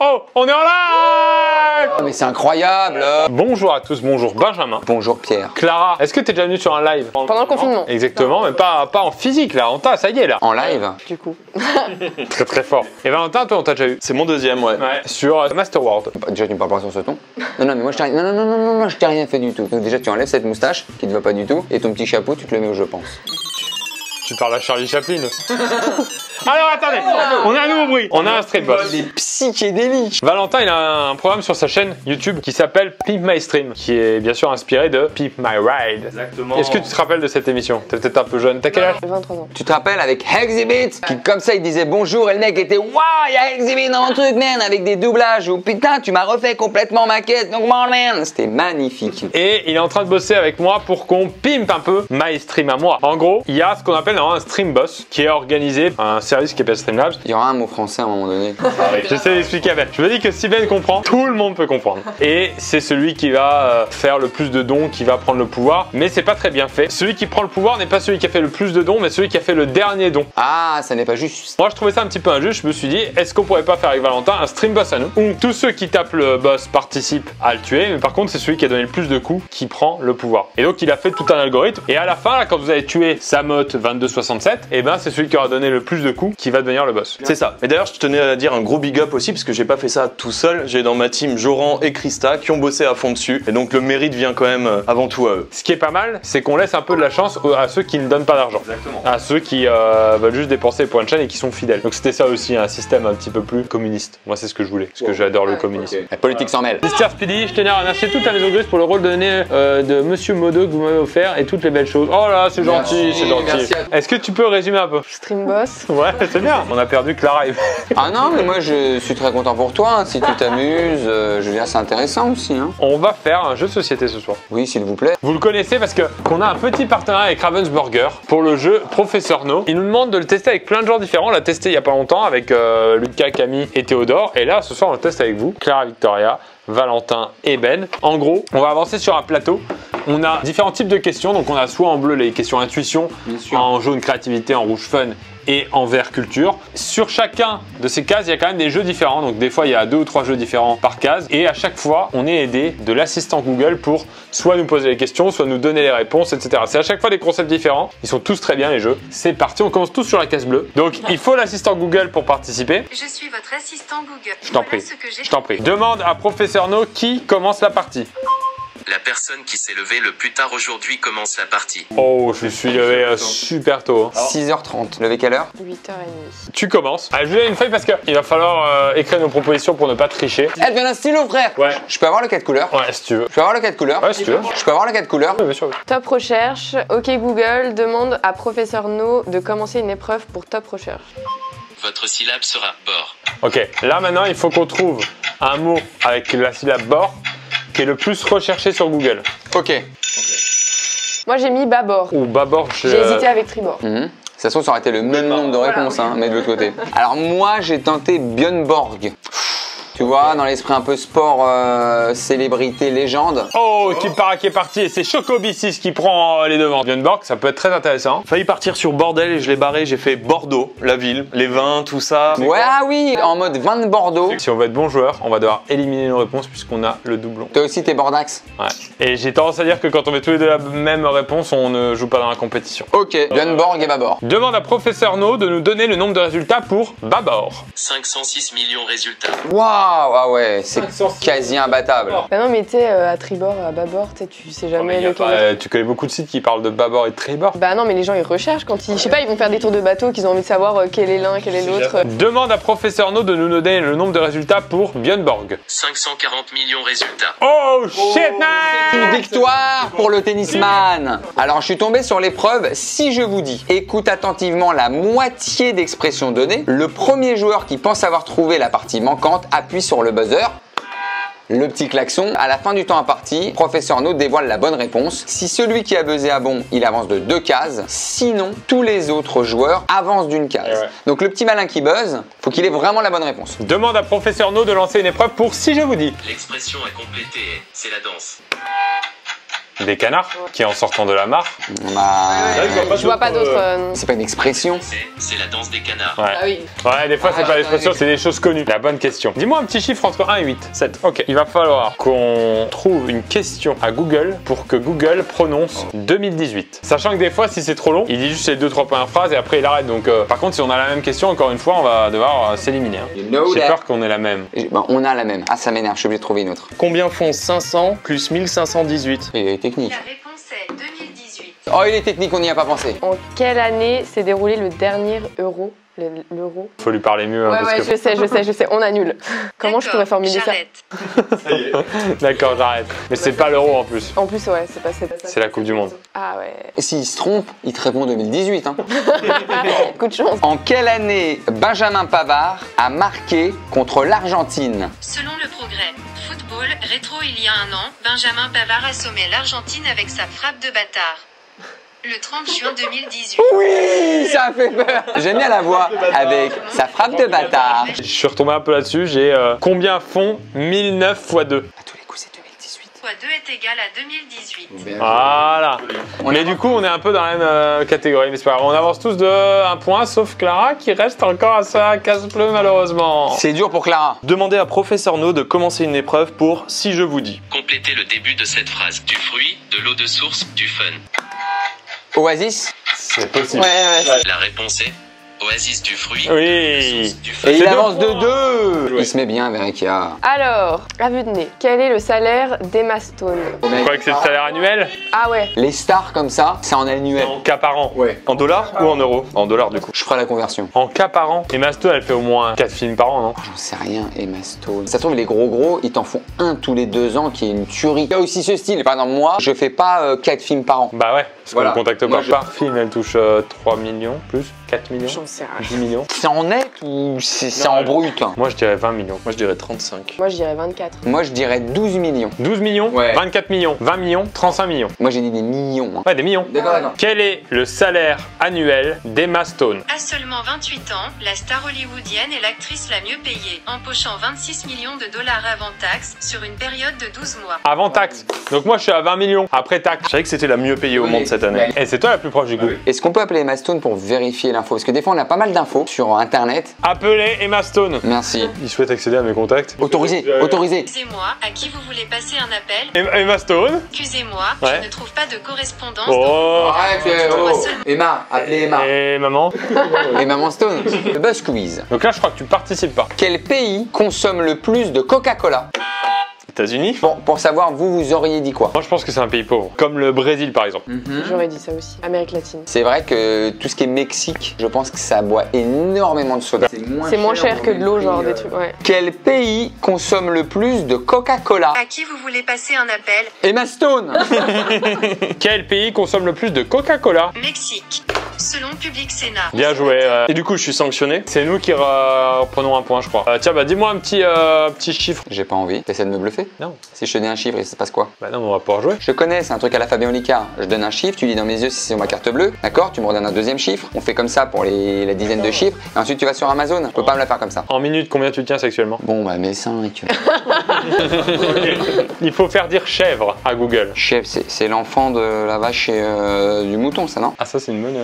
Oh, on est en live! Oh, mais c'est incroyable! Bonjour à tous, bonjour Benjamin. Bonjour Pierre. Clara, est-ce que tu es déjà venue sur un live? Pendant le confinement. Exactement, mais pas en physique là, on t'a, ça y est là. En live? Du coup. Très très fort. Et Valentin, toi on t'a déjà eu? C'est mon deuxième, ouais. Sur Master World. Déjà tu me parles pas sur ce ton? Non, mais moi je t'ai rien... Non, je t'ai rien fait du tout. Donc déjà tu enlèves cette moustache qui te va pas du tout et ton petit chapeau tu te le mets où je pense. Tu parles à Charlie Chaplin. Alors attendez, on a un nouveau bruit. On a un street boss. Il est psychédélique. Valentin, il a un programme sur sa chaîne YouTube qui s'appelle Pimp My Stream, qui est bien sûr inspiré de Pimp My Ride. Exactement. Est-ce que tu te rappelles de cette émission? T'es peut-être un peu jeune. T'as quel âge? 23 ans. Tu te rappelles avec Exhibit qui comme ça il disait bonjour et le mec était waouh, il y a Exhibit dans mon truc man avec des doublages ou putain tu m'as refait complètement ma caisse donc man, c'était magnifique. Et il est en train de bosser avec moi pour qu'on pimpe un peu My Stream à moi. En gros, il y a ce qu'on appelle un stream boss qui est organisé, un service qui s'appelle Streamlabs. Il y aura un mot français à un moment donné. J'essaie d'expliquer à Ben. Je me dis que si Ben comprend, tout le monde peut comprendre. Et c'est celui qui va faire le plus de dons qui va prendre le pouvoir. Mais c'est pas très bien fait. Celui qui prend le pouvoir n'est pas celui qui a fait le plus de dons, mais celui qui a fait le dernier don. Ah, ça n'est pas juste. Moi je trouvais ça un petit peu injuste. Je me suis dit, est-ce qu'on pourrait pas faire avec Valentin un stream boss à nous où tous ceux qui tapent le boss participent à le tuer, mais par contre c'est celui qui a donné le plus de coups qui prend le pouvoir. Et donc il a fait tout un algorithme. Et à la fin, là, quand vous avez tué Samoth 2267, et ben c'est celui qui aura donné le plus de coups qui va devenir le boss. C'est ça. Et d'ailleurs, je tenais à dire un gros big up aussi, parce que j'ai pas fait ça tout seul. J'ai dans ma team Joran et Krista qui ont bossé à fond dessus. Et donc le mérite vient quand même avant tout à eux. Ce qui est pas mal, c'est qu'on laisse un peu de la chance à ceux qui ne donnent pas d'argent. Exactement. À ceux qui veulent juste dépenser pour une chaîne et qui sont fidèles. Donc c'était ça aussi, un système un petit peu plus communiste. Moi c'est ce que je voulais, parce que j'adore le communisme. La politique s'en mêle. Mister Speedy, je tenais à remercier toute la maison grise pour le rôle donné de Monsieur Modo que vous m'avez offert et toutes les belles choses. Oh là, c'est gentil, c'est gentil. Merci à toi. Est-ce que tu peux résumer un peu? Stream boss. Ouais, c'est bien. On a perdu Clara et... Ah non, mais moi je suis très content pour toi. Hein. Si tu t'amuses, je veux dire, c'est intéressant aussi. Hein. On va faire un jeu de société ce soir. Oui, s'il vous plaît. Vous le connaissez parce qu'on a un petit partenariat avec Ravensburger pour le jeu Professeur No. Il nous demande de le tester avec plein de gens différents. On l'a testé il y a pas longtemps avec Lucas, Camille et Théodore. Et là, ce soir, on le teste avec vous, Clara, Victoria, Valentin et Ben. En gros, on va avancer sur un plateau. On a différents types de questions. Donc, on a soit en bleu les questions intuition, en jaune créativité, en rouge fun et en vert culture. Sur chacun de ces cases, il y a quand même des jeux différents. Donc des fois, il y a 2 ou 3 jeux différents par case. Et à chaque fois, on est aidé de l'assistant Google pour soit nous poser les questions, soit nous donner les réponses, etc. C'est à chaque fois des concepts différents. Ils sont tous très bien, les jeux. C'est parti, on commence tous sur la case bleue. Donc il faut l'assistant Google pour participer. Je suis votre assistant Google. Je t'en prie, je t'en prie. Demande à Professeur No qui commence la partie. La personne qui s'est levée le plus tard aujourd'hui commence la partie. Oh, je suis levé super tôt. 6h30. Levé quelle heure? 8h30. Tu commences. Allez, je vais donner une feuille parce qu'il va falloir écrire nos propositions pour ne pas tricher. Elle vient d'un stylo, frère. Ouais. Je peux avoir le 4 couleurs? Ouais, si tu veux. Je peux avoir le 4 couleurs? Ouais, si tu veux. Je peux avoir le 4 couleurs? Ouais, bien sûr. Top recherche. Ok Google demande à Professeur No de commencer une épreuve pour top recherche. Votre syllabe sera bord. Ok, là maintenant, il faut qu'on trouve un mot avec la syllabe bord qui est le plus recherché sur Google. Ok. Moi j'ai mis bâbord. Ou bâbord, J'ai hésité avec tribord. Ça se trouve, ça aurait été le même nombre de réponses, hein, mais de l'autre côté. Alors moi, j'ai tenté Björn Borg. Tu vois, dans l'esprit un peu sport, célébrité, légende. Oh, qui est parti et c'est Choco B6 qui prend les devants. Björn Borg, ça peut être très intéressant. Failli partir sur bordel et je l'ai barré. J'ai fait Bordeaux, la ville, les vins, tout ça. Ouais, ah oui, en mode vin de Bordeaux. Si on veut être bon joueur, on va devoir éliminer nos réponses puisqu'on a le doublon. Toi aussi, t'es Bordax. Ouais. Et j'ai tendance à dire que quand on met tous les deux la même réponse, on ne joue pas dans la compétition. Ok, Björn Borg et Babord. Demande à Professeur No de nous donner le nombre de résultats pour bâbord. 506 millions résultats. Waouh, ah ouais, c'est quasi imbattable. Bah non mais tu sais, à tribord, à bâbord, tu sais jamais lequel. Tu connais beaucoup de sites qui parlent de bâbord et de tribord. Bah non mais les gens ils recherchent quand ils... Je sais pas, ils vont faire des tours de bateau, qu'ils ont envie de savoir quel est l'un, quel est l'autre. Demande à Professeur No de nous donner le nombre de résultats pour Björn Borg. 540 millions résultats. Oh shit man! Une victoire pour le tennisman. Alors, je suis tombé sur l'épreuve. Si je vous dis, écoute attentivement la moitié d'expressions données, le premier joueur qui pense avoir trouvé la partie manquante appuie sur le buzzer. Le petit klaxon, à la fin du temps imparti, Professeur No dévoile la bonne réponse. Si celui qui a buzzé a bon, il avance de 2 cases. Sinon, tous les autres joueurs avancent d'une case. Ouais. Donc le petit malin qui buzz, faut qu'il ait vraiment la bonne réponse. Demande à Professeur No de lancer une épreuve pour si je vous dis. L'expression à compléter est c'est la danse. Des canards qui en sortant de la mare. Bah, Je vois pas d'autres. c'est pas une expression. C'est la danse des canards. Ouais. Ah oui. Ouais, des fois c'est Ah, pas l'expression, c'est des choses connues. La bonne question. Dis-moi un petit chiffre entre 1 et 8. 7. Ok. Il va falloir qu'on trouve une question à Google pour que Google prononce 2018. Sachant que des fois, si c'est trop long, il dit juste les 2-3 premières phrases et après il arrête. Donc, par contre, si on a la même question, encore une fois, on va devoir s'éliminer. Hein. You know J'ai that. peur qu'on ait la même. Bah, on a la même. Ah, ça m'énerve, je suis obligé de trouver une autre. Combien font 500 plus 1518? Il est technique. La réponse est 2018. Oh, il est technique, on n'y a pas pensé. En quelle année s'est déroulé le dernier euro? L'euro? Faut lui parler mieux. Hein, Ouais, parce ouais, je sais, on annule. Comment je pourrais formuler ça? que... D'accord, j'arrête. Mais c'est pas l'euro en plus. En plus, ouais, c'est pas ça. C'est la Coupe du Monde. Ah ouais. Et s'il se trompe, il te répond 2018. Hein. Coup de chance. En quelle année Benjamin Pavard a marqué contre l'Argentine? Selon le Progrès Football rétro il y a un an, Benjamin Pavard assommait l'Argentine avec sa frappe de bâtard. Le 30 juin 2018. Oui, ça a fait peur. J'aime bien la voix avec sa frappe de bâtard. Je suis retombé un peu là-dessus. J'ai combien font 1009 x 2? À tous les coups, c'est 2018. Fois 2 est égal à 2018. Voilà. Mais du coup, on est un peu dans la même catégorie. Mais c'est pas grave. On avance tous de 1 point, sauf Clara qui reste encore à sa casse-bleu malheureusement. C'est dur pour Clara. Demandez à Professeur No de commencer une épreuve pour Si je vous dis. Complétez le début de cette phrase. Du fruit, de l'eau de source, du fun. Oasis. C'est possible. La réponse est Oasis du fruit, Oui. de l'eau de source, du fun. Et il C'est avance de deux. 2. Il se met bien, Verikia. Alors, à vue de nez, quel est le salaire d'Emma Stone? Vous croyez que c'est le salaire annuel? Ah ouais. Les stars comme ça, c'est en annuel. En cas par an. Ouais. En dollars ou en euros? En dollars du coup. Je ferai la conversion. En cas par an. Et Masto, elle fait au moins 4 films par an, non? J'en sais rien, Emma Stone. Ça se trouve, les gros, ils t'en font un tous les 2 ans qui est une tuerie. Il y a aussi ce style. Par exemple, moi, je fais pas 4 films par an. Bah ouais, parce Voilà. qu'on ne contacte Moi, pas je- par film, elle touche 3 millions, plus 4 millions, J'en sais rien. 10 millions. C'est en net ou c'est en brut? Moi je dirais 20 millions. Moi je dirais 35. Moi, je dirais 24. Moi, je dirais 12 millions. 12 millions, Ouais. 24 millions, 20 millions, 35 millions. Moi, j'ai dit des millions. Hein. Ouais, des millions. D'accord. Quel est le salaire annuel d'Emma Stone? À seulement 28 ans, la star hollywoodienne est l'actrice la mieux payée, empochant 26 millions de dollars avant taxes sur une période de 12 mois. Avant taxe. Donc moi je suis à 20 millions, après taxe. Je savais que c'était la mieux payée au monde cette année. Et c'est toi la plus proche du coup. Est-ce qu'on peut appeler Emma Stone pour vérifier l'info? Parce que des fois, on a pas mal d'infos sur Internet. Appelez Emma Stone. Merci. Il souhaite accéder à mes contacts. Autorisé, autorisé. Excusez-moi, à qui vous voulez passer un appel? Emma Stone. Excusez-moi, Ouais. je ne trouve pas de correspondance. Oh. Emma, appelez Emma. Et maman. Et Maman Stone. Le Buzz Quiz. Donc là je crois que tu participes pas. Quel pays consomme le plus de Coca-Cola? États-Unis? Bon, pour savoir, vous auriez dit quoi? Moi je pense que c'est un pays pauvre. Comme le Brésil par exemple. J'aurais dit ça aussi. Amérique latine. C'est vrai que tout ce qui est Mexique, je pense que ça boit énormément de soda. C'est moins cher que de l'eau, genre des trucs. Ouais. Quel pays consomme le plus de Coca-Cola? À qui vous voulez passer un appel? Emma Stone. Quel pays consomme le plus de Coca-Cola? Mexique. Selon Public Sénat. Bien joué. Et du coup je suis sanctionné? C'est nous qui reprenons un point, je crois. Tiens, bah dis-moi un petit chiffre. J'ai pas envie. T'essaies de me bluffer? Non. Si je te dis un chiffre, il se passe quoi? Bah non, mais on va pouvoir jouer. Je connais, c'est un truc à la Fabien Olicard. Je donne un chiffre, tu lis dans mes yeux si c'est sur ma carte bleue. D'accord? Tu me redonnes un deuxième chiffre. On fait comme ça pour la dizaine de chiffres. Et ensuite, tu vas sur Amazon. Je peux pas me la faire comme ça. En minutes, combien tu tiens sexuellement? Bon, bah, mes 5. Il faut faire dire chèvre à Google. Chef, c'est l'enfant de la vache et du mouton, ça, non? Ah, ça, c'est une bonne.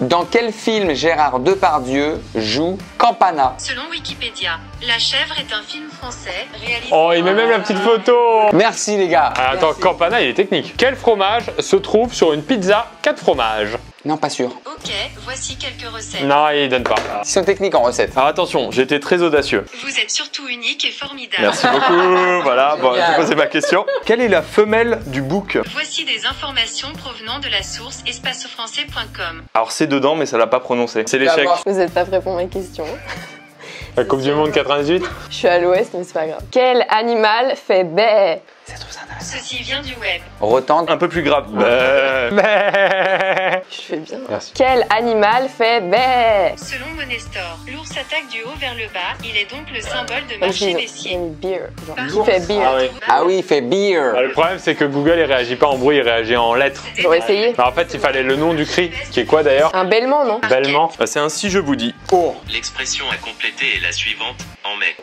Dans quel film Gérard Depardieu joue Campana? Selon Wikipédia, La Chèvre est un film français réalisé. Oh, il met même la petite photo. Merci, les gars. Ah, attends, Campana, il est technique. Quel fromage se trouve sur une pizza 4 fromages? Non, pas sûr. Ok, voici quelques recettes. Non, il donne pas. Ils sont techniques en recette. Alors attention, j'ai été très audacieux. Vous êtes surtout unique et formidable. Merci beaucoup. Voilà, bon, je vais poser ma question. Quelle est la femelle du bouc? Voici des informations provenant de la source espacefrançais.com. Alors c'est dedans, mais ça l'a pas prononcé. C'est l'échec. Vous êtes pas prêts pour ma question. La Coupe du Monde 98? Je suis à l'ouest, mais c'est pas grave. Quel animal fait bé? Ceci vient du web. Retente. Un peu plus grave. Je fais bien. Merci. Quel animal fait bé? Selon Monestore, l'ours attaque du haut vers le bas. Il est donc le symbole de Comme marché si baissier. une beer. Genre, Par qui contre, fait beer? Ah oui. Ah oui, il fait beer. Ah, le problème, c'est que Google, il réagit pas en bruit, il réagit en lettres. J'aurais essayé. Bah, en fait, il fallait le nom du cri, qui est quoi d'ailleurs? Un bêlement, non? Bellement. Bah, c'est un si je vous dis. Oh. L'expression à compléter est la suivante. En mai.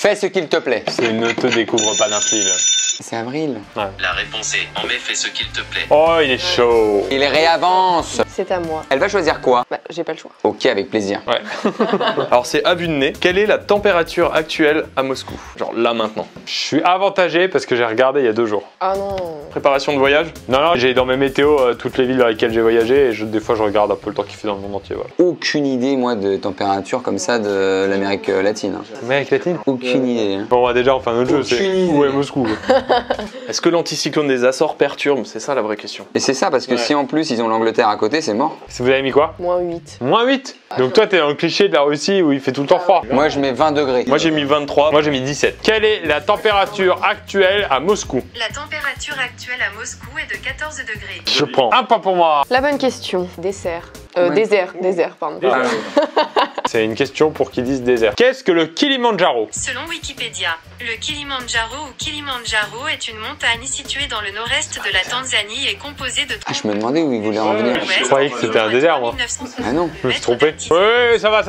Fais ce qu'il te plaît. C'est ne te découvre pas d'un fil. C'est Avril. La réponse est en mai, fais ce qu'il te plaît. Oh, il est chaud. Il réavance. C'est à moi. Elle va choisir quoi? Bah, j'ai pas le choix. Ok, avec plaisir. Ouais. Alors c'est à vue de nez. Quelle est la température actuelle à Moscou? Genre là maintenant. Je suis avantagé parce que j'ai regardé il y a 2 jours. Ah non. Préparation de voyage? Non, j'ai dans mes météos toutes les villes dans lesquelles j'ai voyagé et des fois je regarde un peu le temps qu'il fait dans le monde entier. Voilà. Aucune idée, moi, de température comme ça de l'Amérique latine. Amérique latine? Aucune idée. Hein. Bon, déjà, on fait un autre jeu, c'est Aucune idée. où est Moscou? Est-ce que l'anticyclone des Açores perturbe? C'est ça la vraie question. Et c'est ça, parce que si en plus ils ont l'Angleterre à côté, c'est mort. Si vous avez mis quoi? -8. -8. Donc toi, t'es dans le cliché de la Russie où il fait tout le temps froid. Moi, je mets 20 degrés. Moi j'ai mis 23. Moi, j'ai mis 17. Quelle est la température actuelle à Moscou? La température actuelle à Moscou est de 14 degrés. Je prends un point pour moi. La bonne question. Dessert. Ouais. Désert, pardon. Ah, C'est une question pour qui disent désert. Qu'est-ce que le Kilimandjaro? Selon Wikipédia, le Kilimandjaro ou Kilimandjaro est une montagne située dans le nord-est de la Tanzanie et composée de je me demandais où ils voulaient en venir. Je croyais que c'était un désert, moi. Ah non, Je me suis trompé. Oui, ça va,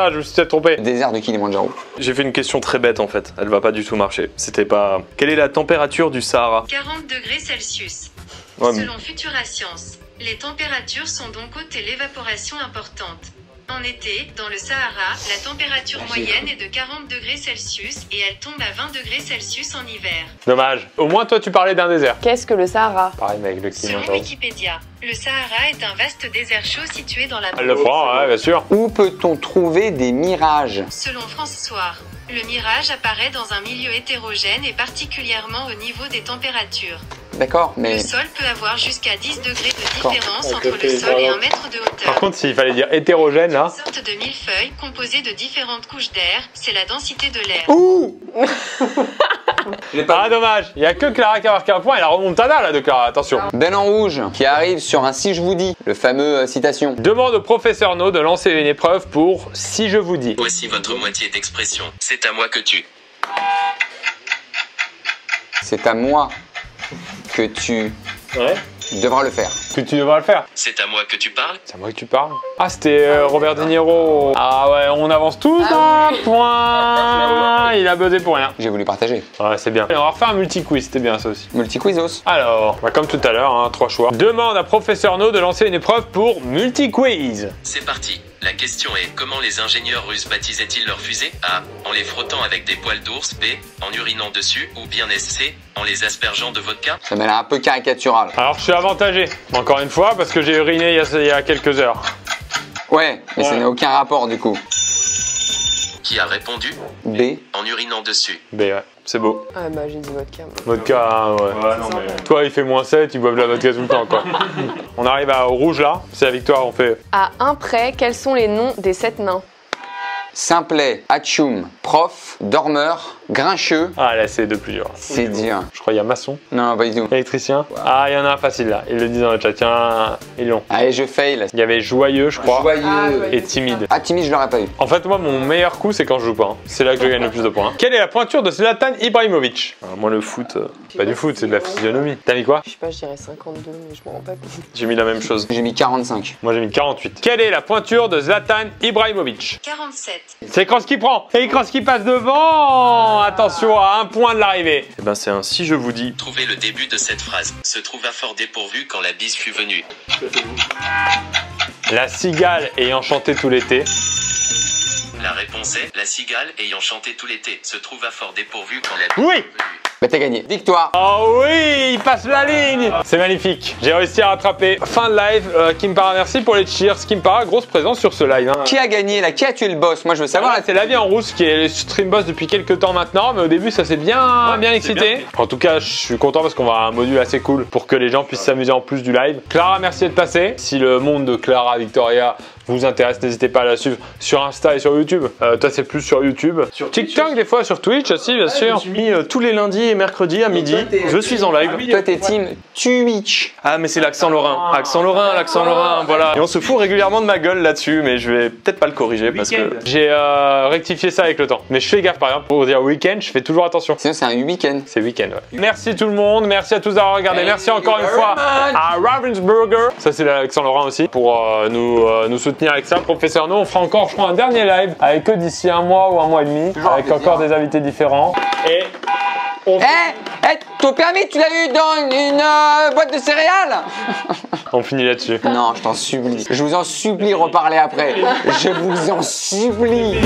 je me suis peut-être trompé. désert de Kilimandjaro. J'ai fait une question très bête en fait. Elle va pas du tout marcher. C'était pas. Quelle est la température du Sahara? 40 degrés Celsius. Ouais, mais- Selon Futura Science, les températures sont donc hautes et l'évaporation importante. En été, dans le Sahara, la température moyenne est de 40 degrés Celsius et elle tombe à 20 degrés Celsius en hiver. Dommage. Au moins, toi, tu parlais d'un désert. Qu'est-ce que le Sahara? Pareil, mais avec le Selon Kilimandjaro. Wikipédia, le Sahara est un vaste désert chaud situé dans la Elle le prend, ouais, bien sûr. Où peut-on trouver des mirages? Selon France Soir, le mirage apparaît dans un milieu hétérogène et particulièrement au niveau des températures. D'accord, mais Le sol peut avoir jusqu'à 10 degrés de D'accord. différence entre le sol et 1 mètre de Par hauteur. contre, s'il fallait dire hétérogène, là. Une sorte de millefeuille composée de différentes couches d'air, c'est la densité de l'air. ouh. Ah, dommage. Il y a que Clara qui a marqué un point et la remontada, là, de Clara. Attention. Ben en rouge qui arrive sur un si je vous dis, le fameux citation. Demande au professeur No de lancer une épreuve pour si je vous dis. Voici votre moitié d'expression. C'est à moi que tu. C'est à moi que tu Ouais. devras le faire. Que tu devras le faire. C'est à moi que tu parles. C'est à moi que tu parles. Ah, c'était Robert De Niro. Ah ouais, on avance tous d'un point. Il a buzzé pour rien. J'ai voulu partager. Ouais, c'est bien. Et on va refaire un multi-quiz, c'était bien ça aussi. Multi-quizos. Alors, bah, comme tout à l'heure, hein, 3 choix. Demande à professeur No de lancer une épreuve pour multi-quiz. C'est parti. La question est comment les ingénieurs russes baptisaient-ils leurs fusées? A. En les frottant avec des poils d'ours. B. En urinant dessus. Ou bien C. En les aspergeant de vodka? Ça m'a l'air un peu caricatural. Alors, je suis avantagé, encore une fois, parce que j'ai uriné il y a quelques heures. Ouais, mais ça n'a aucun rapport du coup. Qui a répondu? B. En urinant dessus. B, ouais. C'est beau. Ah bah j'ai dit vodka. moi. Vodka, hein, ouais. non, mais... Toi, il fait -7, il boit de la vodka tout le temps, quoi. On arrive au rouge, là. C'est la victoire, on fait... À un près, quels sont les noms des 7 nains? Simplet, Hatchoum, prof, dormeur, grincheux. Ah, là, c'est de plus dur. C'est dur. Je crois qu'il y a maçon, Non, pas du tout. électricien. Ah, il y en a un facile, là. Ils le disent dans le chat. Tiens, ils l'ont. Allez, je fail. Il y avait joyeux, je crois, Joyeux. et timide. Ah, timide, je l'aurais pas eu. En fait, moi, mon meilleur coup, c'est quand je joue pas. Hein. C'est là que je gagne le plus de points. Quelle est la pointure de Zlatan Ibrahimovic? Alors, moi le foot, Pas du foot, c'est de la physionomie. T'as mis quoi? Je sais pas, je dirais 52, mais je m'en rends pas compte. j'ai mis la même chose. J'ai mis 45. Moi, j'ai mis 48. Quelle est la pointure de Zlatan Ibrahimovic? 47. C'est Kroos qui prend. Et Kroos qui passe devant. Attention à un point de l'arrivée. Et ben c'est un si je vous dis. Trouvez le début de cette phrase. Se trouva fort dépourvu quand la bise fut venue. La cigale ayant chanté tout l'été. La réponse est la cigale ayant chanté tout l'été se trouva fort dépourvu quand la bise Oui. fut venue. Bah t'as gagné. Victoire. Oh oui, il passe la ligne. C'est magnifique. J'ai réussi à rattraper. Fin de live. Kimpara, merci pour les cheers. Kimpara, grosse présence sur ce live. Hein. Qui a gagné là? Qui a tué le boss? Moi je veux savoir. Voilà, c'est la vie en rousse qui est le stream boss depuis quelques temps maintenant, mais au début ça s'est bien excité. En tout cas, je suis content parce qu'on va avoir un module assez cool pour que les gens puissent s'amuser en plus du live. Clara, merci d'être passée. Si le monde de Clara Victoria vous intéresse, n'hésitez pas à la suivre sur Insta et sur YouTube. Toi, c'est plus sur YouTube. Sur TikTok, des fois, sur Twitch aussi, bien sûr. Je suis mis tous les lundis et mercredis à midi. Je suis en live. Toi t'es team Twitch. Ah mais c'est l'accent lorrain. Accent lorrain, voilà. Et on se fout régulièrement de ma gueule là-dessus, mais je vais peut-être pas le corriger parce que... J'ai rectifié ça avec le temps. Mais je fais gaffe, par exemple, pour dire week-end, je fais toujours attention. Sinon c'est un week-end. C'est week-end, ouais. Merci tout le monde, merci à tous d'avoir regardé. Merci encore une fois à Ravensburger. Ça, c'est l'accent lorrain aussi, pour nous soutenir. soutenir avec ça. Professeur No, on fera encore, je crois, un dernier live avec eux d'ici un mois ou un mois et demi, avec encore des invités différents. Et on... ton permis, tu l'as eu dans une boîte de céréales? On finit là-dessus. Non, je t'en supplie. Je vous en supplie, reparlez après. Je vous en supplie.